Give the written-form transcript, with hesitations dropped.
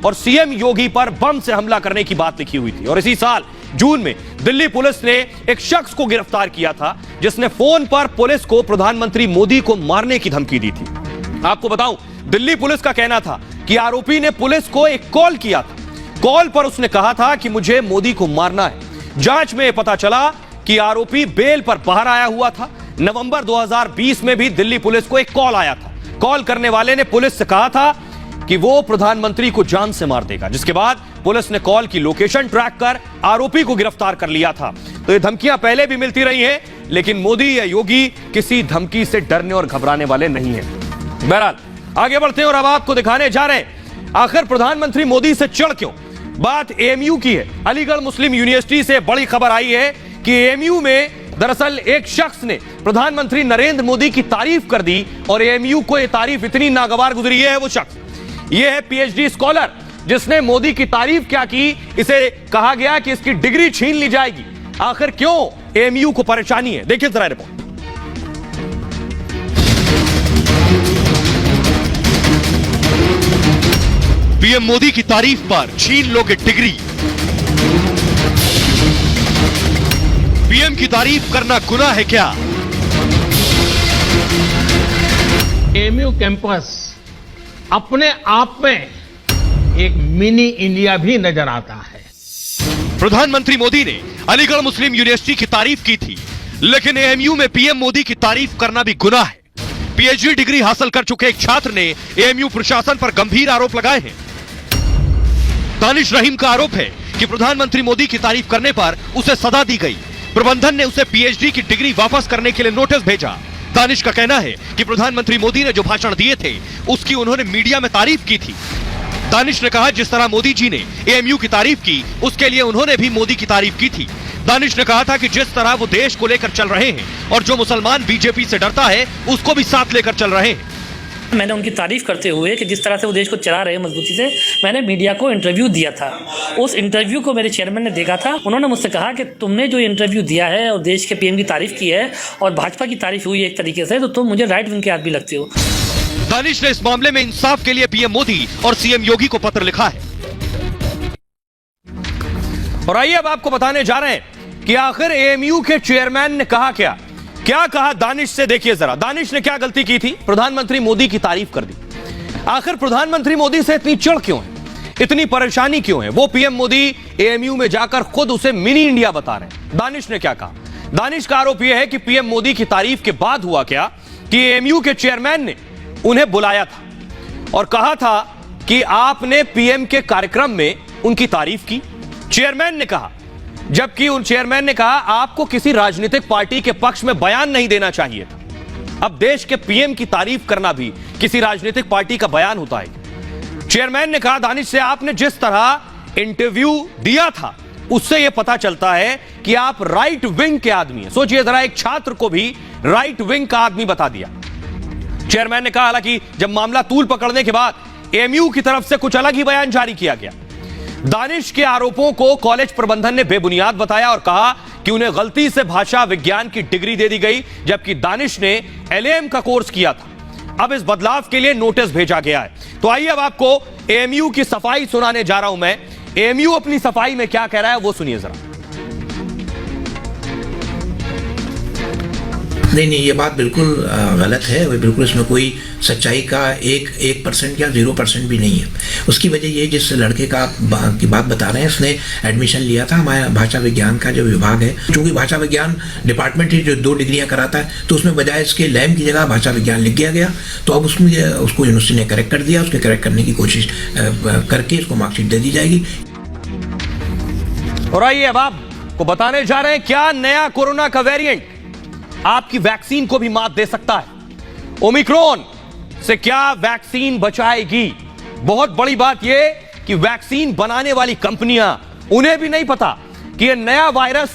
और सीएम योगी पर बम से हमला करने की बात लिखी हुई थी। और इसी साल जून में दिल्ली पुलिस ने एक शख्स को गिरफ्तार किया था जिसने फोन पर पुलिस को प्रधानमंत्री मोदी को मारने की धमकी दी थी। आपको बताऊं, दिल्ली पुलिस का कहना था कि आरोपी ने पुलिस को एक कॉल किया था। कॉल पर उसने कहा था कि मुझे मोदी को मारना है। जांच में पता चला कि आरोपी बेल पर बाहर आया हुआ था। नवंबर 2020 में भी दिल्ली पुलिस को एक कॉल आया था। कॉल करने वाले ने पुलिस से कहा था कि वो प्रधानमंत्री को जान से मार देगा, जिसके बाद पुलिस ने कॉल की लोकेशन ट्रैक कर आरोपी को गिरफ्तार कर लिया था। तो ये धमकियां पहले भी मिलती रही हैं, लेकिन मोदी या योगी किसी धमकी से डरने और घबराने वाले नहीं हैं। बहरहाल आगे बढ़ते हैं और अब आपको दिखाने जा रहे हैं आखिर प्रधानमंत्री मोदी से चिढ़ क्यों। बात एएमयू की है। अलीगढ़ मुस्लिम यूनिवर्सिटी से बड़ी खबर आई है कि एएमयू में दरअसल एक शख्स ने प्रधानमंत्री नरेंद्र मोदी की तारीफ कर दी और एएमयू को यह तारीफ इतनी नागवार गुजरी है। वो शख्स ये है पीएचडी स्कॉलर जिसने मोदी की तारीफ क्या की। इसे कहा गया कि इसकी डिग्री छीन ली जाएगी। आखिर क्यों एएमयू को परेशानी है, देखिए जरा रिपोर्ट। पीएम मोदी की तारीफ पर छीन लोगे डिग्री। पीएम की तारीफ करना गुनाह है क्या? एएमयू कैंपस अपने आप में एक मिनी इंडिया भी नजर आता है। प्रधानमंत्री मोदी ने अलीगढ़ मुस्लिम यूनिवर्सिटी की तारीफ की थी, लेकिन एएमयू में पीएम मोदी की तारीफ करना भी गुनाह है। पीएचडी डिग्री हासिल कर चुके एक छात्र ने एएमयू प्रशासन पर गंभीर आरोप लगाए हैं। दानिश रहीम का आरोप है कि प्रधानमंत्री मोदी की तारीफ करने पर उसे सजा दी गई। प्रबंधन ने उसे पीएचडी की डिग्री वापस करने के लिए नोटिस भेजा। दानिश का कहना है कि प्रधानमंत्री मोदी ने जो भाषण दिए थे उसकी उन्होंने मीडिया में तारीफ की थी। दानिश ने कहा जिस तरह मोदी जी ने एएमयू की तारीफ की उसके लिए उन्होंने भी मोदी की तारीफ की थी। दानिश ने कहा था कि जिस तरह वो देश को लेकर चल रहे हैं और जो मुसलमान बीजेपी से डरता है उसको भी साथ लेकर चल रहे हैं। मैंने उनकी तारीफ करते हुए कि जिस तरह से वो देश को चला रहे हैं मजबूती से, मैंने मीडिया को इंटरव्यू दिया था। उस इंटरव्यू को मेरे चेयरमैन ने देखा था। उन्होंने मुझसे कहा कि तुमने जो इंटरव्यू दिया है और देश के पीएम की तारीफ की है और भाजपा की तारीफ हुई एक तरीके से, तो तुम मुझे राइट विंग के आदमी लगते हो। दानिश ने इस मामले में इंसाफ के लिए पीएम मोदी और सीएम योगी को पत्र लिखा है। और आइए अब आपको बताने जा रहे हैं कि आखिर एएमयू के चेयरमैन ने कहा क्या कहा दानिश से। देखिए जरा दानिश ने क्या गलती की थी। प्रधानमंत्री मोदी की तारीफ कर दी। आखिर प्रधानमंत्री मोदी से इतनी चिढ़ क्यों है, इतनी परेशानी क्यों है। वो पीएम मोदी एएमयू में जाकर खुद उसे मिनी इंडिया बता रहे हैं। दानिश ने क्या कहा। दानिश का आरोप यह है कि पीएम मोदी की तारीफ के बाद हुआ क्या कि एएमयू के चेयरमैन ने उन्हें बुलाया था और कहा था कि आपने पीएम के कार्यक्रम में उनकी तारीफ की। चेयरमैन ने कहा, जबकि उन चेयरमैन ने कहा आपको किसी राजनीतिक पार्टी के पक्ष में बयान नहीं देना चाहिए था। अब देश के पीएम की तारीफ करना भी किसी राजनीतिक पार्टी का बयान होता है। चेयरमैन ने कहा दानिश से आपने जिस तरह इंटरव्यू दिया था उससे यह पता चलता है कि आप राइट विंग के आदमी हैं। सोचिए जरा, एक छात्र को भी राइट विंग का आदमी बता दिया। चेयरमैन ने कहा हालांकि जब मामला तूल पकड़ने के बाद एएमयू की तरफ से कुछ अलग ही बयान जारी किया गया। दानिश के आरोपों को कॉलेज प्रबंधन ने बेबुनियाद बताया और कहा कि उन्हें गलती से भाषा विज्ञान की डिग्री दे दी गई, जबकि दानिश ने एलएएम का कोर्स किया था। अब इस बदलाव के लिए नोटिस भेजा गया है। तो आइए अब आपको एएमयू की सफाई सुनाने जा रहा हूं मैं। एएमयू अपनी सफाई में क्या कह रहा है वो सुनिए जरा। नहीं, ये बात बिल्कुल गलत है। बिल्कुल इसमें कोई सच्चाई का 1% या 0% भी नहीं है। उसकी वजह ये जिस लड़के की बात बता रहे हैं, उसने एडमिशन लिया था हमारे भाषा विज्ञान का जो विभाग है। चूंकि भाषा विज्ञान डिपार्टमेंट ही जो 2 डिग्रियां कराता है, तो उसमें बजाय इसके लैम की जगह भाषा विज्ञान लिख दिया गया। तो अब उसमें उसको यूनिवर्सिटी ने करेक्ट कर दिया। उसके करेक्ट करने की कोशिश करके इसको मार्कशीट दे दी जाएगी। और आइए अब आपको बताने जा रहे हैं क्या नया कोरोना का वेरिएंट आपकी वैक्सीन को भी मात दे सकता है। ओमिक्रॉन से क्या वैक्सीन बचाएगी। बहुत बड़ी बात यह कि वैक्सीन बनाने वाली कंपनियां, उन्हें भी नहीं पता कि यह नया वायरस